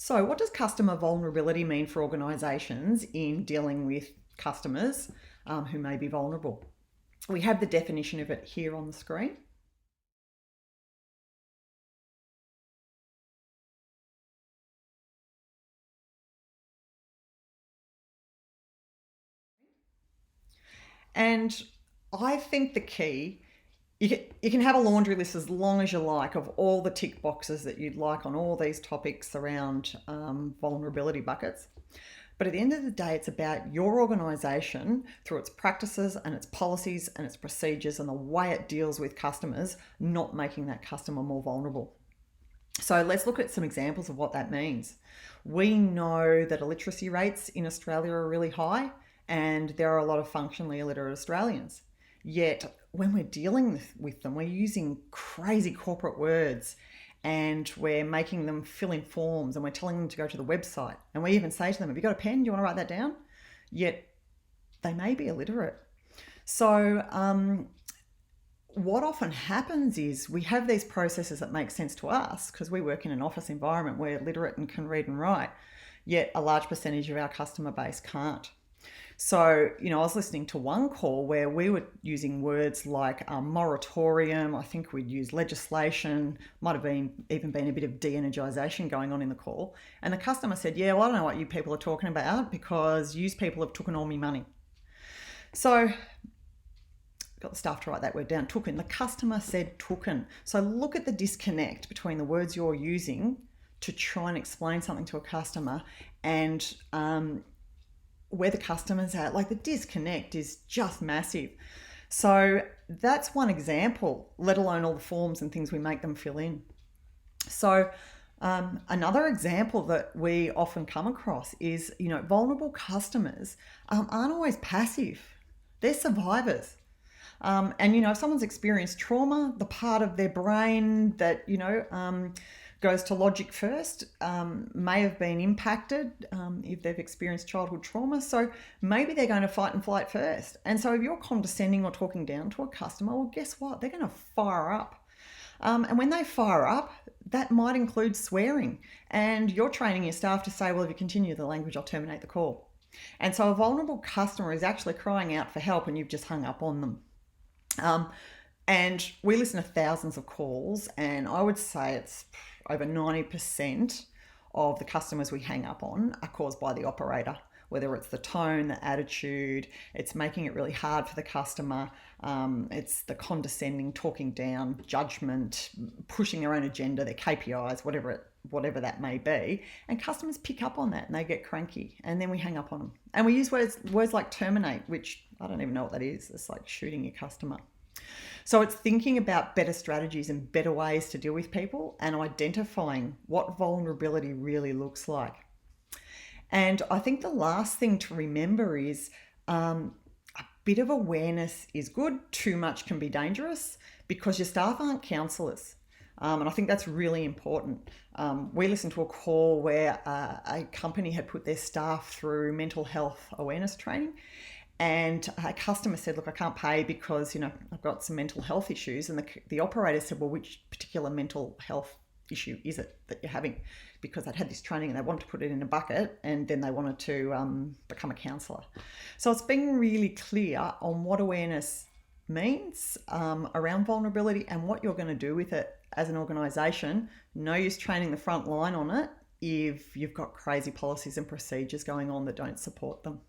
So, what does customer vulnerability mean for organisations in dealing with customers who may be vulnerable? We have the definition of it here on the screen. And I think the key, you can have a laundry list as long as you like of all the tick boxes that you'd like on all these topics around vulnerability buckets. But at the end of the day, it's about your organisation through its practices and its policies and its procedures and the way it deals with customers, not making that customer more vulnerable. So let's look at some examples of what that means. We know that illiteracy rates in Australia are really high, and there are a lot of functionally illiterate Australians. Yet, when we're dealing with them, we're using crazy corporate words and we're making them fill in forms and we're telling them to go to the website. And we even say to them, have you got a pen? Do you want to write that down? Yet, they may be illiterate. So, what often happens is we have these processes that make sense to us because we work in an office environment where we're literate and can read and write, yet a large percentage of our customer base can't. So, I was listening to one call where we were using words like moratorium. I think we'd use legislation, might have even been a bit of de-energisation going on in the call. And the customer said, yeah, well, I don't know what you people are talking about because you people have taken all my money. So, got the staff to write that word down, taken. The customer said taken. So look at the disconnect between the words you're using to try and explain something to a customer and where the customer's at. Like the disconnect is just massive. So that's one example, let alone all the forms and things we make them fill in. So another example that we often come across is, vulnerable customers aren't always passive. They're survivors. And if someone's experienced trauma, the part of their brain that goes to logic first may have been impacted if they've experienced childhood trauma. So maybe they're going to fight and flight first. And so if you're condescending or talking down to a customer, well, guess what? They're going to fire up. And when they fire up, that might include swearing. And you're training your staff to say, well, if you continue the language, I'll terminate the call. And so a vulnerable customer is actually crying out for help and you've just hung up on them. And we listen to thousands of calls, and I would say it's over 90% of the customers we hang up on are caused by the operator, whether it's the tone, the attitude, it's making it really hard for the customer, it's the condescending, talking down, judgment, pushing their own agenda, their KPIs, whatever that may be. And customers pick up on that and they get cranky, and then we hang up on them. And we use words like terminate, which I don't even know what that is. It's like shooting your customer. So it's thinking about better strategies and better ways to deal with people and identifying what vulnerability really looks like. And I think the last thing to remember is a bit of awareness is good. Too much can be dangerous because your staff aren't counsellors. And I think that's really important. We listened to a call where a company had put their staff through mental health awareness training. And a customer said, look, I can't pay because, I've got some mental health issues. And the operator said, well, which particular mental health issue is it that you're having? Because they'd had this training and they wanted to put it in a bucket and then they wanted to become a counsellor. So it's being really clear on what awareness means around vulnerability and what you're going to do with it as an organisation. No use training the front line on it if you've got crazy policies and procedures going on that don't support them.